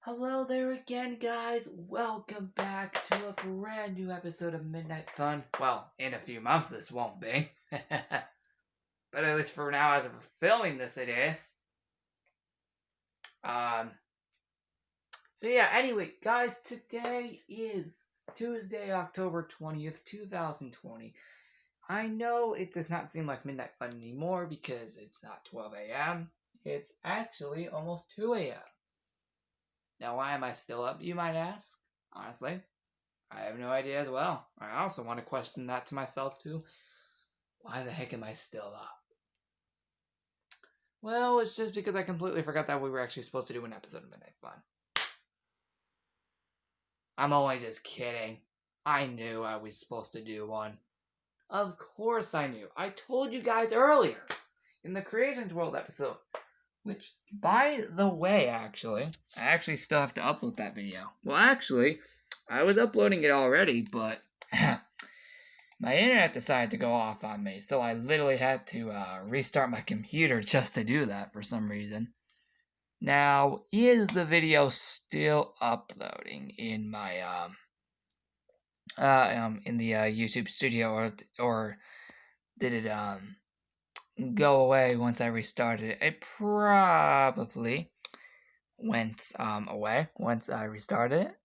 Hello there again, guys. Welcome back to a brand new episode of Midnight Fun. Well, in a few months this won't be. But at least for now, as we're filming this, it is. So yeah, anyway, guys, today is Tuesday, October 20th, 2020. I know it does not seem like Midnight Fun anymore because it's not 12 a.m. It's actually almost 2 a.m. Now, why am I still up, you might ask? Honestly, I have no idea as well. I also want to question that to myself, too. Why the heck am I still up? Well, it's just because I completely forgot that we were actually supposed to do an episode of Midnight Fun. I'm only just kidding. I knew I was supposed to do one. Of course I knew. I told you guys earlier in the Creations World episode. Which, by the way, I actually still have to upload that video. Well, actually, I was uploading it already, but my internet decided to go off on me, so I literally had to restart my computer just to do that for some reason. Now, is the video still uploading in my in the YouTube studio, or did it go away once I restarted it? It probably went away once I restarted it.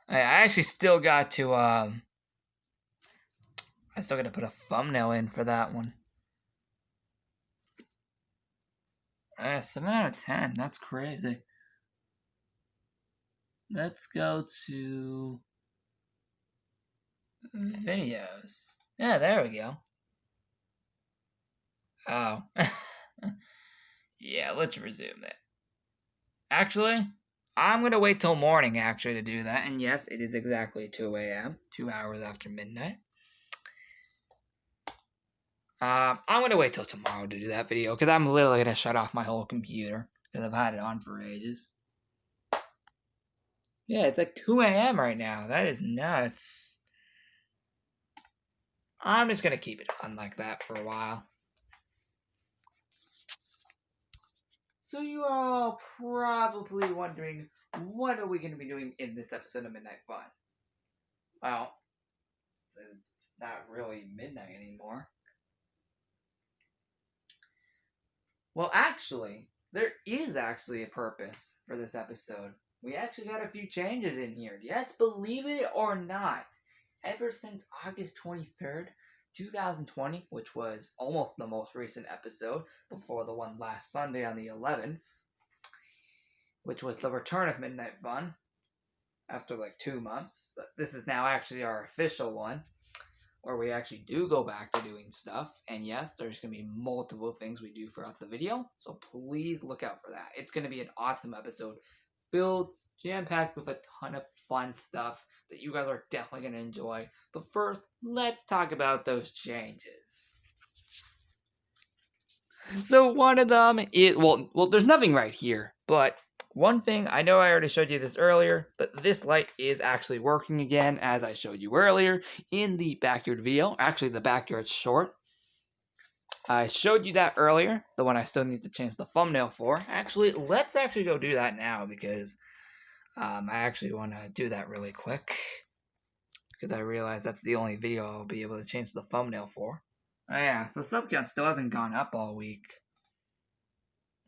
I actually still got to I still got to put a thumbnail in for that one. 7 out of 10. That's crazy. Let's go to videos. Yeah, there we go. Oh. Yeah, let's resume it. Actually, I'm going to wait till morning, actually, to do that. And yes, it is exactly 2 a.m., 2 hours after midnight. I'm going to wait till tomorrow to do that video, because I'm literally going to shut off my whole computer, because I've had it on for ages. Yeah, it's like 2 a.m. right now. That is nuts. I'm just going to keep it on like that for a while. So you are all probably wondering, what are we going to be doing in this episode of Midnight Fun? Well, it's not really midnight anymore. Well, actually, there is actually a purpose for this episode. We actually got a few changes in here. Yes, believe it or not. Ever since August 23rd, 2020, which was almost the most recent episode before the one last Sunday on the 11th, which was the return of Midnight Fun after like 2 months. But this is now actually our official one, where we actually do go back to doing stuff. And yes, there's going to be multiple things we do throughout the video, so please look out for that. It's going to be an awesome episode, filled, jam-packed with a ton of fun stuff that you guys are definitely going to enjoy. But first, let's talk about those changes. So one of them is, well, there's nothing right here, but one thing, I know I already showed you this earlier, but this light is actually working again, as I showed you earlier in the backyard video. Actually, the backyard short. I showed you that earlier, the one I still need to change the thumbnail for. Actually, let's actually go do that now, because I actually want to do that really quick, because I realize that's the only video I'll be able to change the thumbnail for. Oh yeah, the sub count still hasn't gone up all week.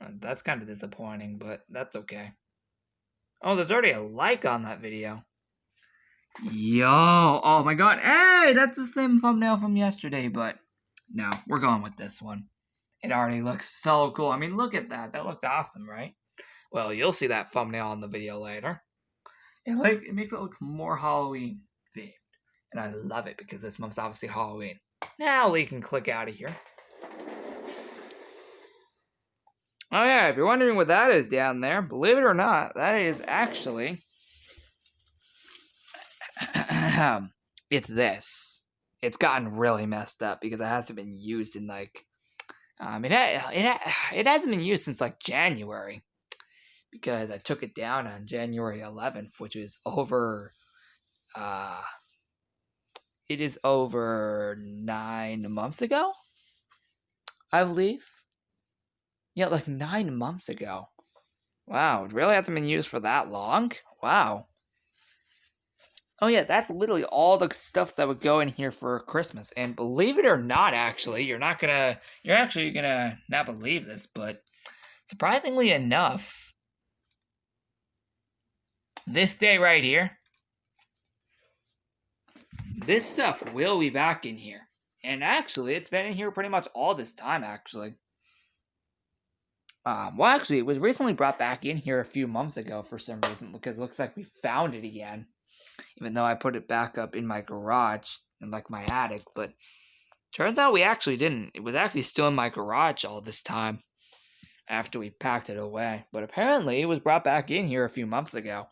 That's kind of disappointing, but that's okay. Oh, there's already a like on that video. Yo, oh my god, hey, that's the same thumbnail from yesterday, but no, we're going with this one. It already looks so cool. I mean, look at that. That looks awesome, right? Well, you'll see that thumbnail on the video later. It makes it look more Halloween themed, and I love it because this month's obviously Halloween. Now we can click out of here. Oh yeah, if you're wondering what that is down there, believe it or not, that is actually it's this. It's gotten really messed up because it hasn't been used in like it hasn't been used since like January, because I took it down on January 11th, which is over it is over 9 months ago, I believe. Yeah, like 9 months ago. Wow, it really hasn't been used for that long? Wow. Oh yeah, that's literally all the stuff that would go in here for Christmas. And believe it or not, actually, you're actually gonna not believe this, but surprisingly enough, this day right here, this stuff will be back in here. And actually, it's been in here pretty much all this time, actually. Well, actually, it was recently brought back in here a few months ago for some reason, because it looks like we found it again. Even though I put it back up in my garage, in like my attic, but turns out we actually didn't. It was actually still in my garage all this time after we packed it away. But apparently, it was brought back in here a few months ago.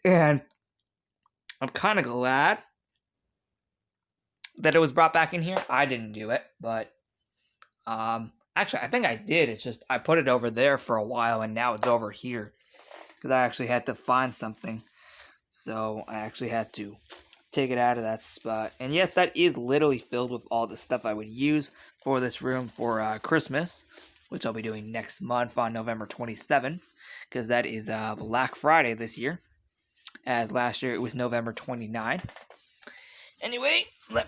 And I'm kind of glad that it was brought back in here. I didn't do it, but actually, I think I did. It's just I put it over there for a while, and now it's over here because I actually had to find something. So I actually had to take it out of that spot. And yes, that is literally filled with all the stuff I would use for this room for Christmas, which I'll be doing next month on November 27th, because that is Black Friday this year, as last year it was November 29th. Anyway, oh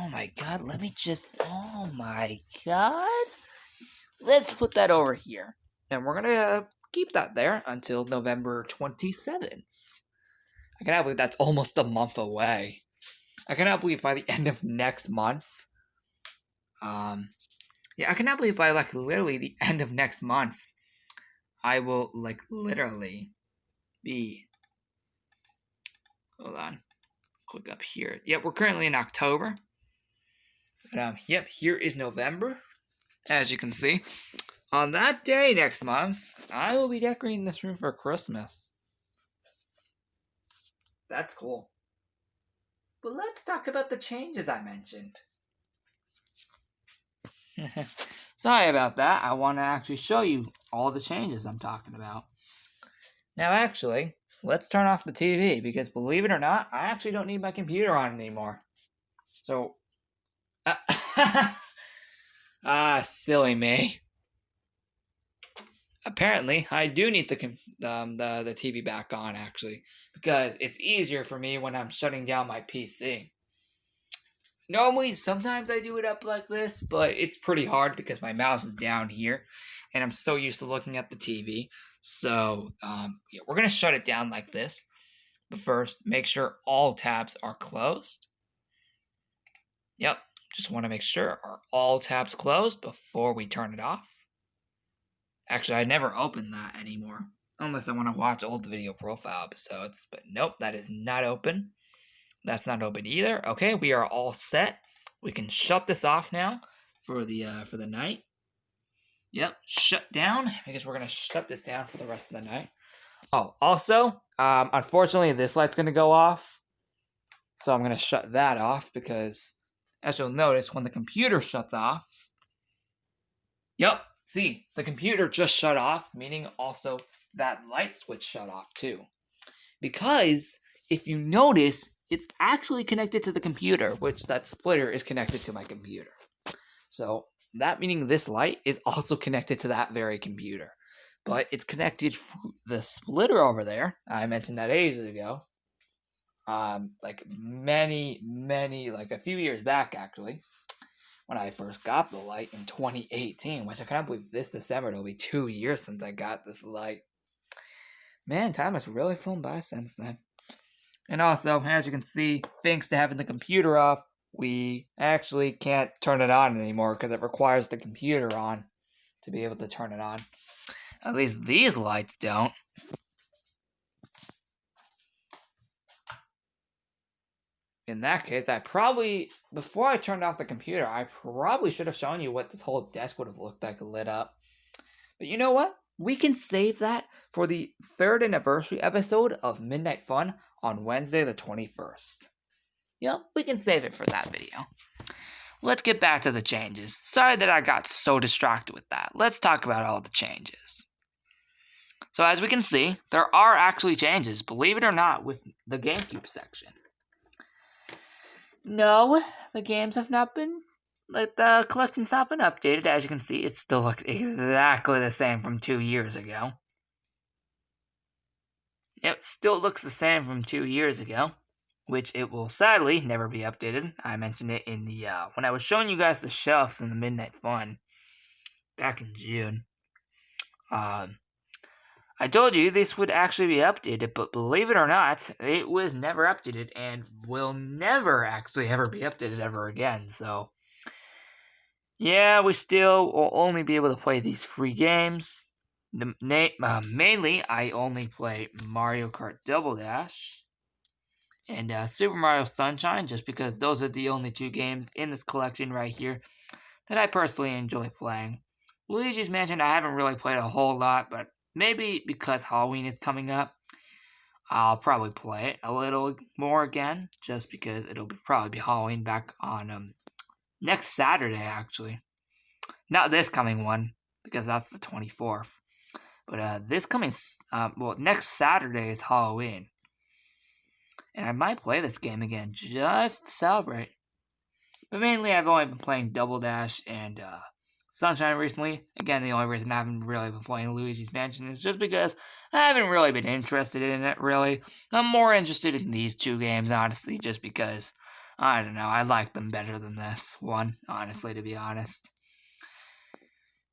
my god, let's put that over here. And we're gonna keep that there until November 27th. I cannot believe that's almost a month away. I cannot believe by the end of next month. Yeah, I cannot believe by like literally the end of next month, I will like literally be. Hold on, click up here. Yep, we're currently in October. But yep, here is November. As you can see, on that day next month, I will be decorating this room for Christmas. That's cool. But let's talk about the changes I mentioned. Sorry about that. I want to actually show you all the changes I'm talking about. Now, actually, let's turn off the TV because, believe it or not, I actually don't need my computer on anymore. So, silly me. Apparently, I do need the TV back on, actually, because it's easier for me when I'm shutting down my PC. Normally, sometimes I do it up like this, but it's pretty hard because my mouse is down here, and I'm so used to looking at the TV. So, yeah, we're going to shut it down like this. But first, make sure all tabs are closed. Yep, just want to make sure are all tabs closed before we turn it off. Actually, I never open that anymore, unless I want to watch old video profile episodes. But nope, that is not open. That's not open either. Okay, we are all set. We can shut this off now for the night. Yep, shut down, because we're gonna shut this down for the rest of the night. Oh, also, unfortunately, this light's gonna go off, so I'm gonna shut that off because, as you'll notice, when the computer shuts off, yep. See, the computer just shut off, meaning also that light switch shut off too. Because if you notice, it's actually connected to the computer, which that splitter is connected to my computer. So that meaning this light is also connected to that very computer. But it's connected through the splitter over there. I mentioned that ages ago. Like a few years back actually, when I first got the light in 2018, which I can't believe this December it'll be 2 years since I got this light. Man, time has really flown by since then. And also, as you can see, thanks to having the computer off, we actually can't turn it on anymore because it requires the computer on to be able to turn it on. At least these lights don't. In that case, before I turned off the computer, I probably should have shown you what this whole desk would have looked like lit up. But you know what? We can save that for the 3rd anniversary episode of Midnight Fun on Wednesday the 21st. Yep, we can save it for that video. Let's get back to the changes. Sorry that I got so distracted with that. Let's talk about all the changes. So as we can see, there are actually changes, believe it or not, with the GameCube section. No, the games have not been, the collection's not been updated. As you can see, it still looks exactly the same from 2 years ago. It still looks the same from 2 years ago, which it will sadly never be updated. I mentioned it in the when I was showing you guys the shelves in the Midnight Fun back in June. I told you this would actually be updated, but believe it or not, it was never updated and will never actually ever be updated ever again. So, yeah, we still will only be able to play these free games. Mainly, I only play Mario Kart Double Dash and Super Mario Sunshine, just because those are the only 2 games in this collection right here that I personally enjoy playing. Luigi's Mansion, I haven't really played a whole lot, but maybe because Halloween is coming up, I'll probably play it a little more again, just because it'll probably be Halloween back on next Saturday, actually. Not this coming one, because that's the 24th. But this coming, next Saturday is Halloween. And I might play this game again, just to celebrate. But mainly, I've only been playing Double Dash and Sunshine recently. Again, the only reason I haven't really been playing Luigi's Mansion is just because I haven't really been interested in it, really. I'm more interested in these 2 games, honestly, just because, I don't know, I like them better than this one, honestly, to be honest.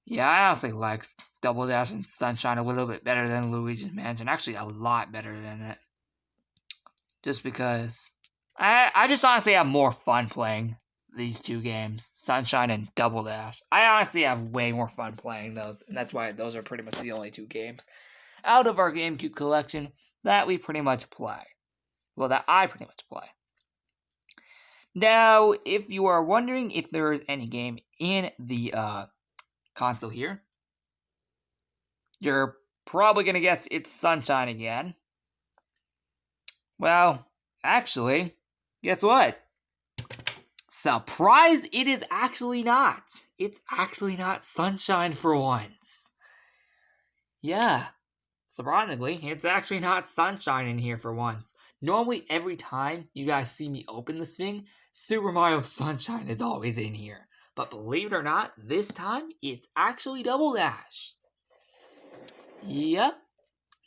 Yeah, I honestly like Double Dash and Sunshine a little bit better than Luigi's Mansion. Actually, a lot better than it. Just because I just honestly have more fun playing these 2 games, Sunshine and Double Dash. I honestly have way more fun playing those, and that's why those are pretty much the only 2 games out of our GameCube collection that we pretty much play. Well, that I pretty much play. Now, if you are wondering if there is any game in the console here, you're probably going to guess it's Sunshine again. Well, actually, guess what? Surprise, it is actually not. It's actually not Sunshine for once. Yeah, surprisingly, it's actually not Sunshine in here for once. Normally, every time you guys see me open this thing, Super Mario Sunshine is always in here. But believe it or not, this time, it's actually Double Dash. Yep,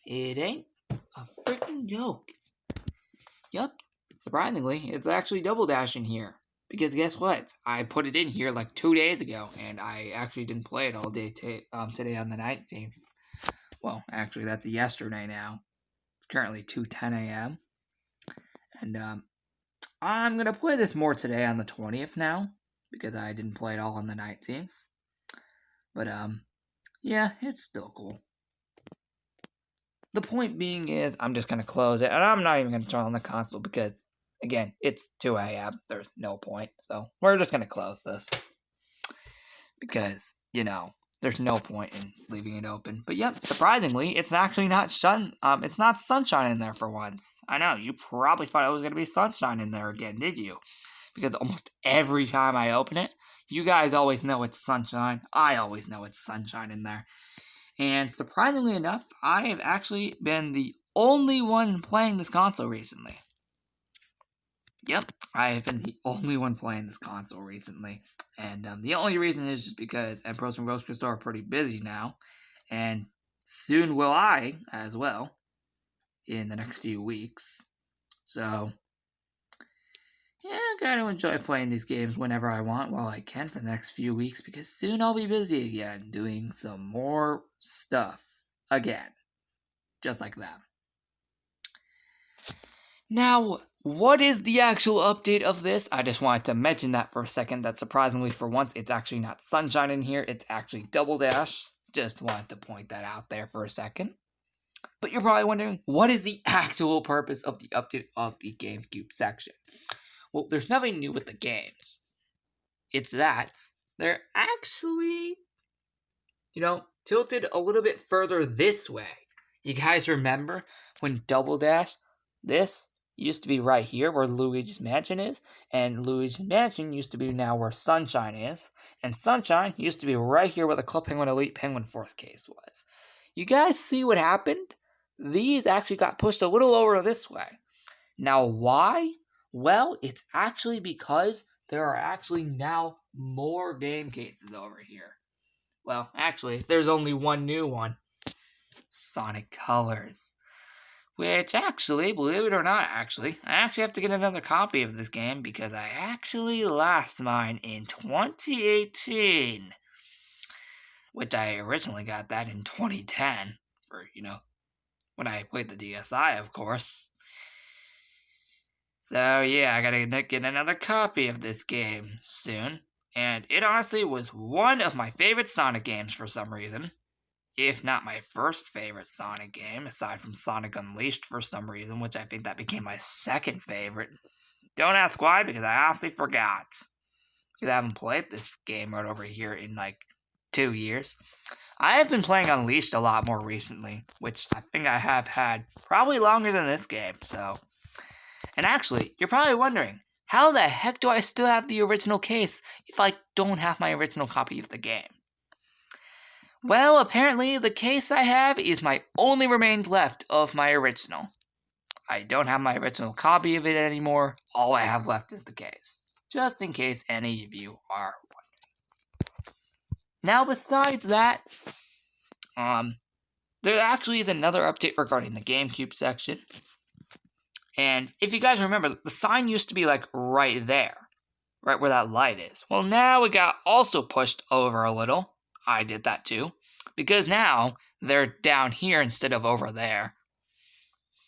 it ain't a freaking joke. Yep, surprisingly, it's actually Double Dash in here. Because guess what? I put it in here like 2 days ago, and I actually didn't play it all day today on the 19th. Well, actually, that's yesterday now. It's currently 2:10 a.m. And I'm going to play this more today on the 20th now, because I didn't play it all on the 19th. But, yeah, it's still cool. The point being is, I'm just going to close it, and I'm not even going to turn on the console, because again, it's 2 a.m. There's no point. So we're just going to close this. Because, there's no point in leaving it open. But yep, surprisingly, it's actually not it's not Sunshine in there for once. I know, you probably thought it was going to be Sunshine in there again, did you? Because almost every time I open it, you guys always know it's Sunshine. I always know it's Sunshine in there. And surprisingly enough, I have actually been the only one playing this console recently. Yep, I have been the only one playing this console recently. And the only reason is just because Empress and Rose Crystal are pretty busy now. And soon will I as well, in the next few weeks. So, yeah, I gotta enjoy playing these games whenever I want while I can for the next few weeks. Because soon I'll be busy again, doing some more stuff. Again. Just like that. Now, what is the actual update of this? I just wanted to mention that for a second, that surprisingly for once, it's actually not Sunshine in here, it's actually Double Dash. Just wanted to point that out there for a second. But you're probably wondering, what is the actual purpose of the update of the GameCube section? Well, there's nothing new with the games. It's that they're actually, tilted a little bit further this way. You guys remember when Double Dash, this used to be right here where Luigi's Mansion is, and Luigi's Mansion used to be now where Sunshine is, and Sunshine used to be right here where the Club Penguin Elite Penguin Force case was. You guys see what happened? These actually got pushed a little over this way. Now, why? Well, it's actually because there are actually now more game cases over here. Well, actually, there's only one new one. Sonic Colors. Which actually, believe it or not, I actually have to get another copy of this game because I actually lost mine in 2018. Which I originally got that in 2010, for, when I played the DSi, of course. So yeah, I gotta get another copy of this game soon. And it honestly was one of my favorite Sonic games for some reason. If not my first favorite Sonic game, aside from Sonic Unleashed for some reason, which I think that became my second favorite. Don't ask why, because I honestly forgot. Because I haven't played this game right over here in like 2 years. I have been playing Unleashed a lot more recently, which I think I have had probably longer than this game, so. And actually, you're probably wondering, how the heck do I still have the original case if I don't have my original copy of the game? Well, apparently the case I have is my only remained left of my original. I don't have my original copy of it anymore. All I have left is the case. Just in case any of you are wondering. Now, besides that, there actually is another update regarding the GameCube section. And if you guys remember, the sign used to be like right there, right where that light is. Well, now it got also pushed over a little. I did that too, because now they're down here instead of over there.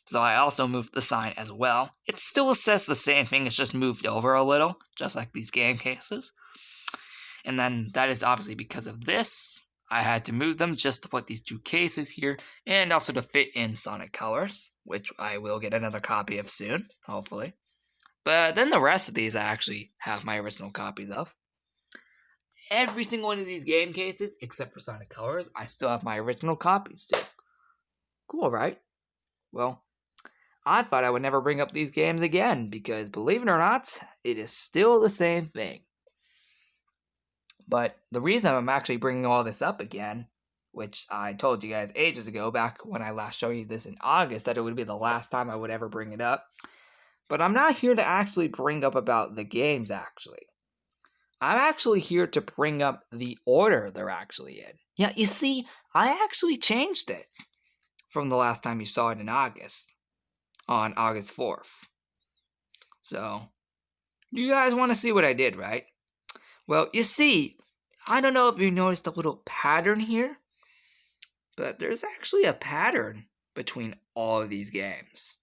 So I also moved the sign as well. It still says the same thing, it's just moved over a little, just like these game cases. And then that is obviously because of this. I had to move them just to put these two cases here, and also to fit in Sonic Colors, which I will get another copy of soon, hopefully. But then the rest of these I actually have my original copies of. Every single one of these game cases, except for Sonic Colors, I still have my original copies too. Cool, right? Well, I thought I would never bring up these games again, because believe it or not, it is still the same thing. But the reason I'm actually bringing all this up again, which I told you guys ages ago, back when I last showed you this in August, that it would be the last time I would ever bring it up. But I'm not here to actually bring up about the games, actually. I'm actually here to bring up the order they're actually in. Yeah, you see, I actually changed it from the last time you saw it in August, on August 4th. So, you guys want to see what I did, right? Well, you see, I don't know if you noticed a little pattern here, but there's actually a pattern between all of these games.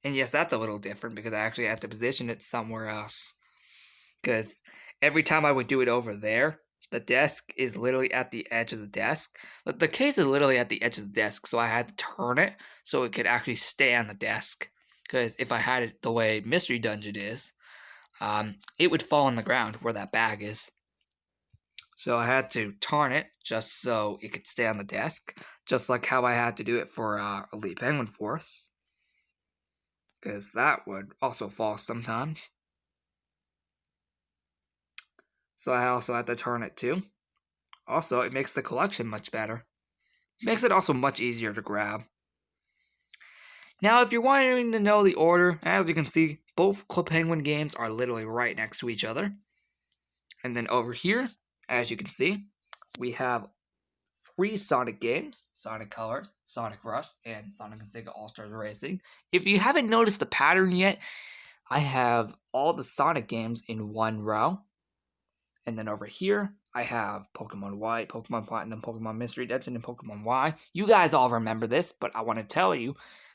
And yes, that's a little different because I actually had to position it somewhere else. Because every time I would do it over there, the desk is literally at the edge of the desk. The case is literally at the edge of the desk, so I had to turn it so it could actually stay on the desk. Because if I had it the way Mystery Dungeon is, it would fall on the ground where that bag is. So I had to turn it just so it could stay on the desk, just like how I had to do it for Elite Penguin Force. Because that would also fall sometimes. So I also had to turn it too. Also, it makes the collection much better. It makes it also much easier to grab. Now, if you're wanting to know the order, as you can see, both Club Penguin games are literally right next to each other. And then over here, as you can see, we have 3 Sonic games: Sonic Colors, Sonic Rush, and Sonic and Sega All-Stars Racing. If you haven't noticed the pattern yet, I have all the Sonic games in one row. And then over here, I have Pokemon White, Pokemon Platinum, Pokemon Mystery Dungeon, and Pokemon Y. You guys all remember this, but I want to tell you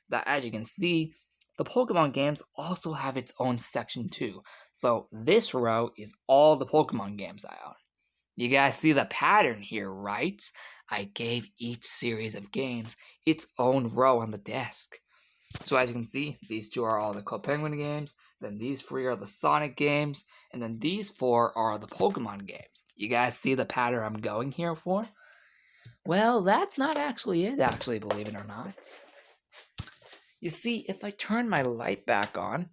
that as you can see, the Pokemon games also have its own section too. So this row is all the Pokemon games I own. You guys see the pattern here, right? I gave each series of games its own row on the desk. So as you can see, these 2 are all the Club Penguin games, then these 3 are the Sonic games, and then these 4 are the Pokemon games. You guys see the pattern I'm going here for? Well, that's not actually it, believe it or not. You see, if I turn my light back on,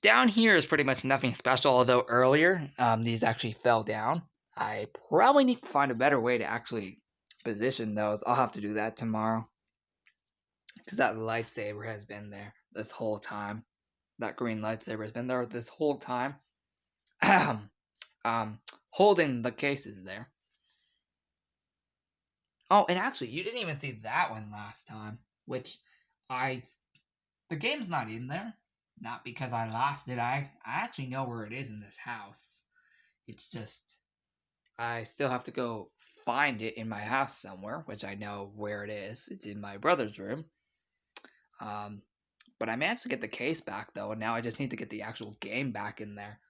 down here is pretty much nothing special, although earlier, these actually fell down. I probably need to find a better way to actually position those. I'll have to do that tomorrow. Because that lightsaber has been there this whole time. That green lightsaber has been there this whole time. Holding the cases there. Oh, and actually, you didn't even see that one last time, which the game's not in there. Not because I lost it. I actually know where it is in this house. It's just I still have to go find it in my house somewhere, which I know where it is. It's in my brother's room. But I managed to get the case back though, and now I just need to get the actual game back in there.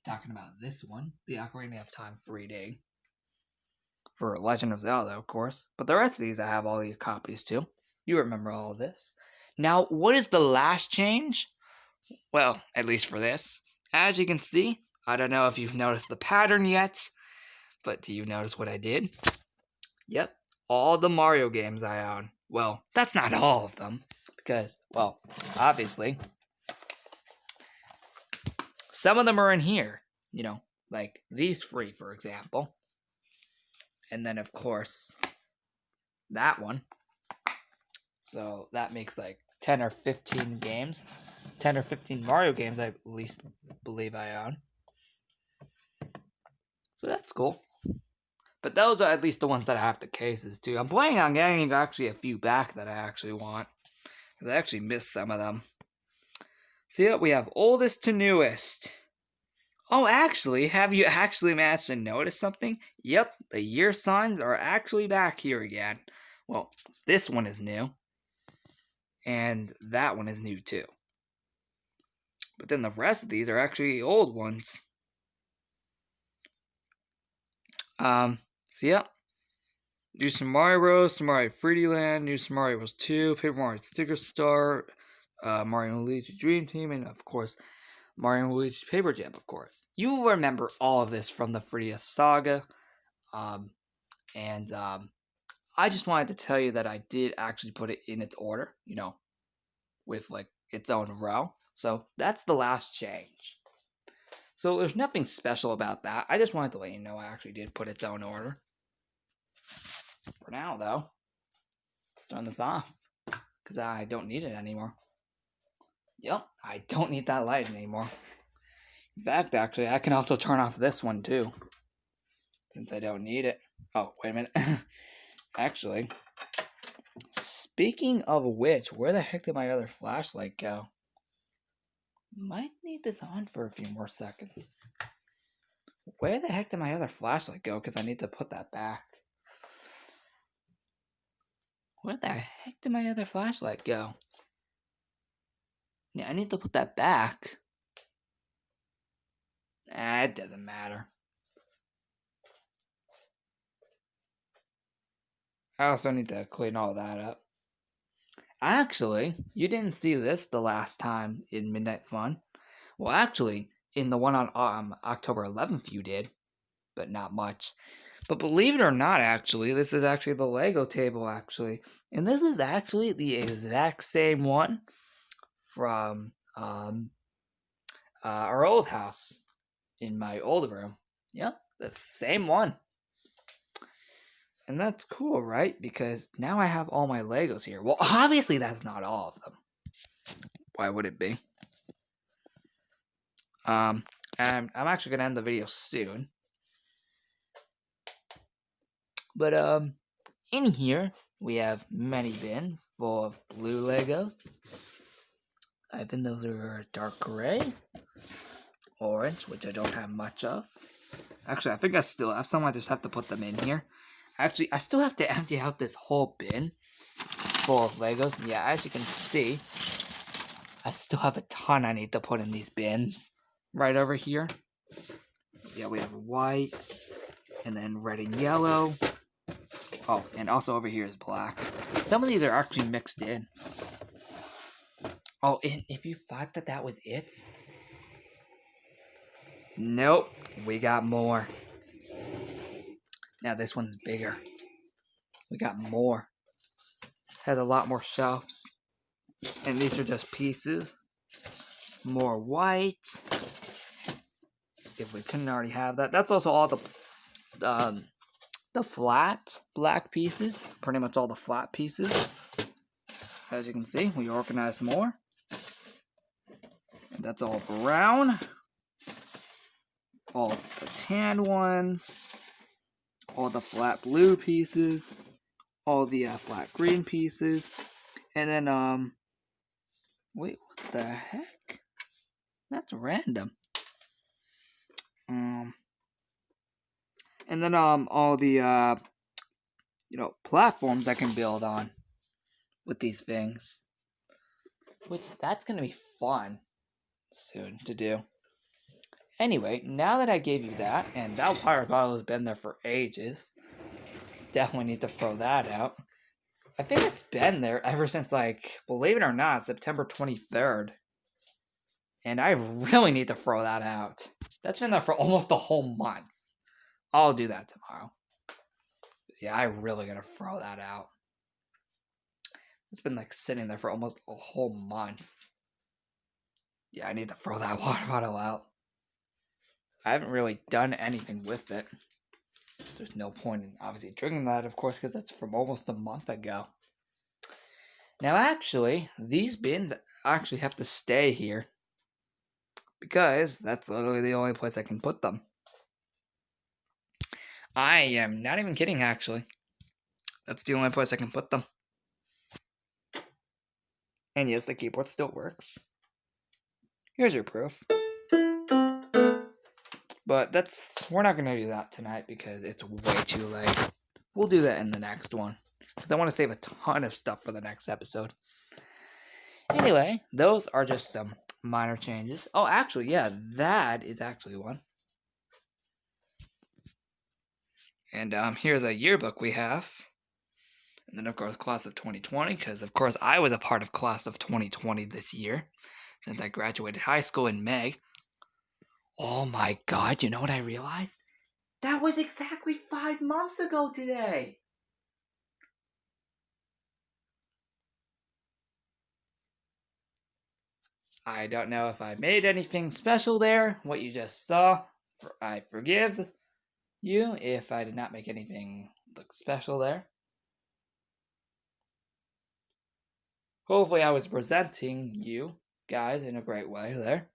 I'm talking about this one, the Ocarina of Time 3D. For Legend of Zelda, of course. But the rest of these I have all the copies too. You remember all of this. Now, what is the last change? Well, at least for this. As you can see, I don't know if you've noticed the pattern yet, but do you notice what I did? Yep, all the Mario games I own. Well, that's not all of them, because, well, obviously, some of them are in here, like these three, for example. And then, of course, that one. So that makes like 10 or 15 games. 10 or 15 Mario games, I at least believe I own. So that's cool. But those are at least the ones that have the cases, too. I'm planning on getting actually a few back that I actually want. Because I actually missed some of them. So yeah, we have oldest to newest. Oh, actually, have you actually managed to notice something? Yep, the year signs are actually back here again. Well, this one is new. And that one is new, too. But then the rest of these are actually old ones. So yeah. New Super Mario Bros., Super Mario 3D Land, New Super Mario Bros. 2, Paper Mario Sticker Star, Mario and Luigi Dream Team, and of course, Mario and Luigi Paper Jam, of course. You will remember all of this from the 3DS Saga. I just wanted to tell you that I did actually put it in its order, with like its own row. So that's the last change. So there's nothing special about that. I just wanted to let you know I actually did put its own order. For now, though, let's turn this off. Because I don't need it anymore. Yep, I don't need that light anymore. In fact, actually, I can also turn off this one, too. Since I don't need it. Oh, wait a minute. Actually, speaking of which, where the heck did my other flashlight go? Might need this on for a few more seconds. Where the heck did my other flashlight go? Because I need to put that back. Where the heck did my other flashlight go? Yeah, I need to put that back. It doesn't matter. I also need to clean all that up. Actually, you didn't see this the last time in Midnight Fun. Well, actually, in the one on October 11th you did, but not much. But believe it or not, actually, this is actually the Lego table, actually. And this is actually the exact same one from our old house in my old room. Yep, the same one. And that's cool, right? Because now I have all my Legos here. Well, obviously that's not all of them. Why would it be? And I'm actually going to end the video soon. But, in here, we have many bins full of blue Legos. I think those are dark gray. Orange, which I don't have much of. Actually, I think I still have some. I just have to put them in here. Actually, I still have to empty out this whole bin full of Legos. Yeah, as you can see, I still have a ton I need to put in these bins. Right over here. Yeah, we have white, and then red and yellow. Oh, and also over here is black. Some of these are actually mixed in. Oh, and if you thought that was it, nope, we got more. Now this one's bigger. We got more. Has a lot more shelves. And these are just pieces. More white. If we couldn't already have that. That's also all the flat black pieces. Pretty much all the flat pieces. As you can see, we organized more. And that's all brown. All the tan ones. All the flat blue pieces. all the flat green pieces. And then, wait, what the heck? That's random. And then, all the, platforms I can build on with these things. Which, that's going to be fun soon to do. Anyway, now that I gave you that, and that water bottle has been there for ages, definitely need to throw that out. I think it's been there ever since, believe it or not, September 23rd. And I really need to throw that out. That's been there for almost a whole month. I'll do that tomorrow. Yeah, I really gotta throw that out. It's been sitting there for almost a whole month. Yeah, I need to throw that water bottle out. I haven't really done anything with it. There's no point in obviously drinking that, of course, because that's from almost a month ago. Now, actually, these bins actually have to stay here. Because that's literally the only place I can put them. I am not even kidding, actually. That's the only place I can put them. And yes, the keyboard still works. Here's your proof. But we're not going to do that tonight because it's way too late. We'll do that in the next one. Because I want to save a ton of stuff for the next episode. Anyway, those are just some minor changes. Oh, actually, yeah, that is actually one. And here's a yearbook we have. And then, of course, class of 2020, because, of course, I was a part of class of 2020 this year, since I graduated high school in May. Oh my god, you know what I realized? That was exactly 5 months ago today! I don't know if I made anything special there, what you just saw. I forgive you if I did not make anything look special there. Hopefully I was presenting you guys in a great way there.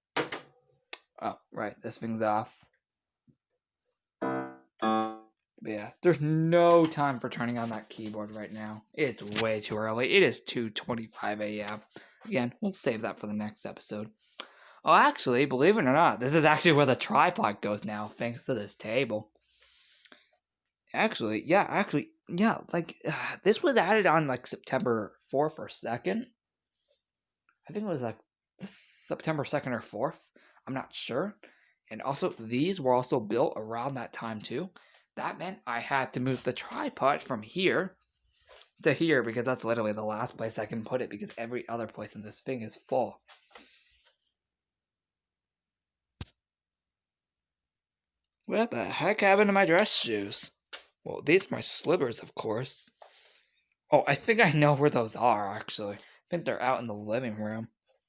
Oh, right, this thing's off. But yeah, there's no time for turning on that keyboard right now. It's way too early. It is 2:25 a.m. Again, we'll save that for the next episode. Oh, actually, believe it or not, this is actually where the tripod goes now, thanks to this table. Actually, this was added on, September 4th or 2nd. I think it was, September 2nd or 4th. I'm not sure. And also, these were also built around that time, too. That meant I had to move the tripod from here to here, because that's literally the last place I can put it, because every other place in this thing is full. What the heck happened to my dress shoes? Well, these are my slippers, of course. Oh, I think I know where those are, actually. I think they're out in the living room.